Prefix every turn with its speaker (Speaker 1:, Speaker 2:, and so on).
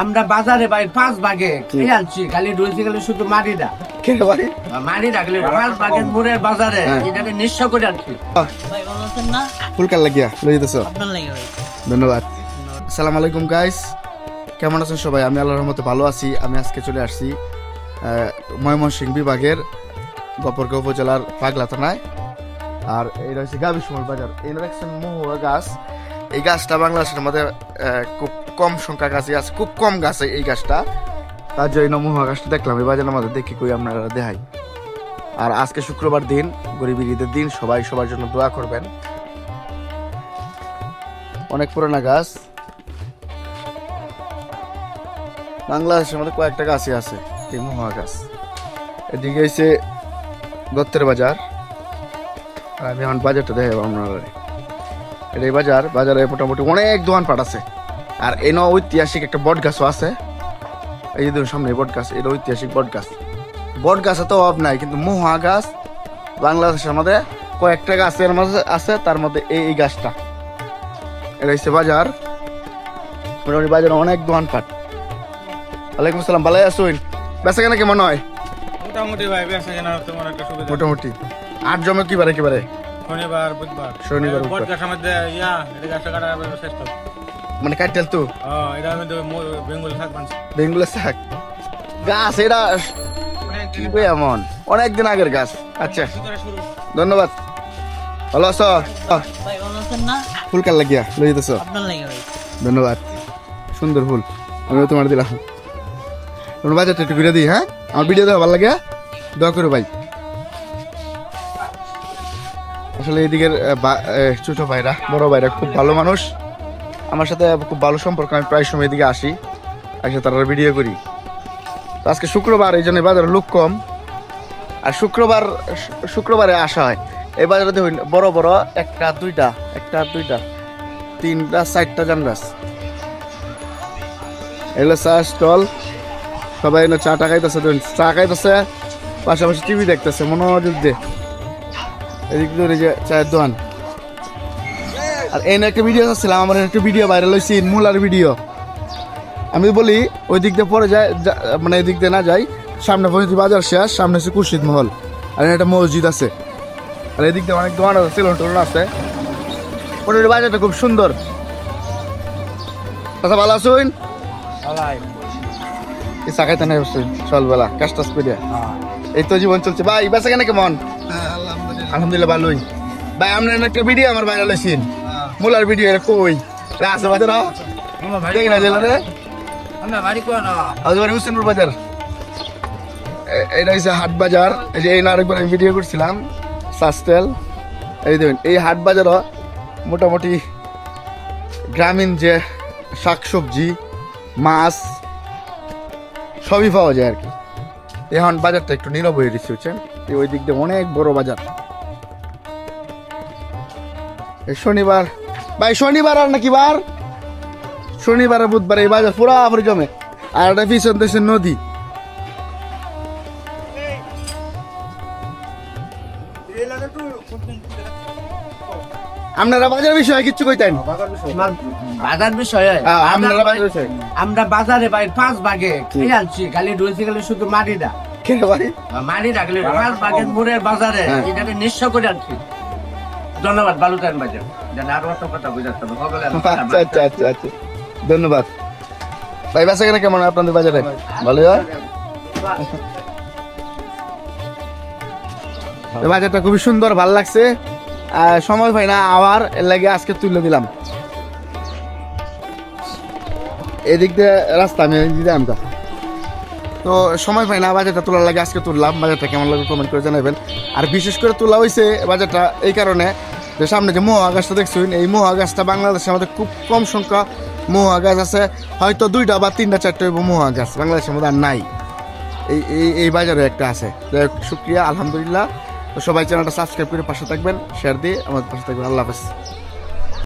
Speaker 1: আমরা বাজারে ভাই 5 ভাগে খেয়ে আনছি, খালি রয়েছে খালি শুধু মাটিটা।
Speaker 2: কেন ভাই?
Speaker 1: মাটিটা খালি 5 ভাগের মুড়ের বাজারে এটাকে নিঃস্ব করে আনছি।
Speaker 3: ভাই ভালো আছেন না?
Speaker 2: ফুলকার লাগিয়া লই দিতেছ,
Speaker 3: আপনার লাগে ভাই।
Speaker 2: ধন্যবাদ। আসসালামু আলাইকুম গাইস, কেমন আছেন সবাই? আমি আল্লাহর রহমতে ভালো আছি। আমি আজকে চলে আসছি ময়মনসিংহ বিভাগের গফরগাঁও উপজেলার পাগলা থানায়। আর এই রয়েছে গাবিসমল বাজার। এই দেখছেন মহুয়া গাছ। এই গাছটা বাংলাদেশের মধ্যে খুব কম সংখ্যা গাছই আছে, খুব কম গাছ এই গাছটা। তার জন্য মহুয়া গাছটা দেখলাম এই বাজারের মধ্যে, দেখি কই আপনারা দেখাই। আর আজকে শুক্রবার দিন, গরিবের ঈদের দিন, সবাই সবার জন্য দোয়া করবেন। অনেক পুরানা গাছ, বাংলাদেশের মধ্যে কয়েকটা গাছই আছে এই মহুয়া গাছ। এদিকে হচ্ছে দত্তের বাজার। আর আমি এখন বাজারটা দেখাবো আপনারা। এটা এই বাজারে মোটামুটি অনেক দোকানপাট আছে। আর এই ঐতিহাসিক একটা বট গাছও আছে। এই যে সামনে বট গাছ, এটা ঐতিহাসিক বট গাছ। বট গাছে তো অভাব নাই, কিন্তু মহুয়া গাছ বাংলাদেশের মধ্যে কয়েকটা গাছের মধ্যে আছে, তার মধ্যে এই গাছটা। এটা হচ্ছে বাজার, মোটামুটি বাজারে অনেক দোকানপাট। ওয়ালাইকুম আসসালাম, ভালো আছেন? বেচা কেনা কেমন হয়?
Speaker 4: মোটামুটি ভাই বেচা কেনা তোমার একটা সুবিধা।
Speaker 2: মোটামুটি। আর জমে কি বারে
Speaker 4: শনিবার বুধবার
Speaker 2: শনিবার
Speaker 4: বট গাছের মধ্যে এটা গাছটা কাটা শ্রেষ্ঠ।
Speaker 2: মানে কাটতেল তো
Speaker 4: এটা আমি বেঙ্গল শাক বানছি।
Speaker 2: বেঙ্গুলের শাক গাছ। এটা কি বে এমন অনেকদিন আগের গাছ। আচ্ছা, ধন্যবাদ। ভালো আছো?
Speaker 3: ভাই ভালো আছেন না?
Speaker 2: ফুলকার লাগিয়া লই দিতেছ,
Speaker 3: আপনার লাগে ভাই।
Speaker 2: ধন্যবাদ। সুন্দর ফুল, আমিও তোমার দিলাম। তোমার বাজারটা একটু ঘুরে দিই। হ্যাঁ, আমার ভিডিও দেওয়া ভালো লাগে, দোয়া করো ভাই। আসলে এদিকের ছোট ভাইরা, বড় ভাইরা খুব ভালো মানুষ, আমার সাথে খুব ভালো সম্পর্ক। আমি প্রায় সময় এদিকে আসি, তারা ভিডিও করি। তো আজকে শুক্রবার, এই জন্য বাজারে লোক কম। আর শুক্রবারে আসা হয় এই বাজারে। দেখুন বড় বড় একটা দুইটা তিনটা চারটা জাম গাছ। এগুলো চা স্টল, সবাই এনে চা খাইতেছে, চা খাইতেছে, পাশাপাশি টিভি দেখতেছে মনোযোগ দিয়ে। এদিক ধরে যে চায়ের দোকান। আর এনে একটা ভিডিও আসছিলাম, আমার একটা ভিডিও ভাইরাল হয়েছে, মূলার ভিডিও। আমি বলি ওই দিক দিয়ে পরে যায়, মানে এদিক দিয়ে না যাই, সামনে পর্যন্ত বাজার শেষ, সামনে হচ্ছে খুরশিদ মহল, আর একটা মসজিদ আছে। আর এদিক দিয়ে অনেক দোকান আছে, সেলুন টেলুন আছে। মোটামুটি বাজারটা খুব সুন্দর। আচ্ছা, ভালো আছেন? চা খাইতে নাই সকালবেলা কাজ টাজ করে। এই তো জীবন চলছে ভাই। বেচা কেনা কেমন? আলহামদুলিল্লাহ ভালোই। ভাই আপনার একটা ভিডিও আমার ভাইরাল হয়েছেন, মূলার ভিডিও। কই আছে বাজার? হুসেনপুর বাজার, এটা হচ্ছে হাট বাজার। এই যে এই আরেকবার আমি ভিডিও করছিলাম সাস্টেল। এই দেখুন এই হাট বাজারও মোটামুটি গ্রামীণ যে শাকসবজি, মাছ সবই পাওয়া যায় আর কি। এখন বাজারটা একটু নীরব হয়ে গেছে, বুঝছেন? ওই দিক দিয়ে অনেক বড় বাজার। শনিবার ভাই, শনিবার আর নাকি বার, শনিবার আর বুধবার এই বাজার পুরাপুরি জমে। আর একটা পিছন দেশে নদী। আপনারা বাজার বিষয়ে কিছু কইতেন?
Speaker 1: বাজার বিষয়ে
Speaker 2: আপনারা বাজার বিষয়ে
Speaker 1: আমরা বাজারে ভাই 5 ভাগে খেয়ে আনছি, খালি রয়েছে খালি শুধু মাটিটা।
Speaker 2: কেন ভাই?
Speaker 1: মাটিটা খালি 5 ভাগের মুড়ের বাজারে এটাকে নিঃস্ব করে আনছি। ধন্যবাদ। ভালো থাকেন বাজার, যেন আরো একটা কথা বুঝাতে হবে।
Speaker 2: আচ্ছা, ধন্যবাদ ভাই। বেচা কেনা কেমন আপনাদের বাজারে? ভালো হয়? বাজারটা খুবই সুন্দর, ভালো লাগছে। সময় পাই না আবার, এর লাগে আজকে তুলে দিলাম। এদিক দিয়ে রাস্তা আমি দিলাম, তো সময় পাই না বাজারটা তোলার লাগে আজকে তুললাম। বাজারটা কেমন লাগে কমেন্ট করে জানাবেন। আর বিশেষ করে তোলা হয়েছে বাজারটা এই কারণে যে সামনে যে মহুয়া গাছটা দেখছেন, এই মহুয়া গাছটা বাংলাদেশে আমাদের খুব কম সংখ্যা মহুয়া গাছ আছে, হয়তো 2টা বা 3টা 4টা মহুয়া গাছ বাংলাদেশের মধ্যে আর নাই। এই বাজারে একটা আছে। যাই হোক, শুক্রিয়া, আলহামদুলিল্লাহ। তো সবাই চ্যানেলটা সাবস্ক্রাইব করে পাশে থাকবেন, শেয়ার দিয়ে আমাদের পাশে থাকবেন। আল্লাহ হাফেজ।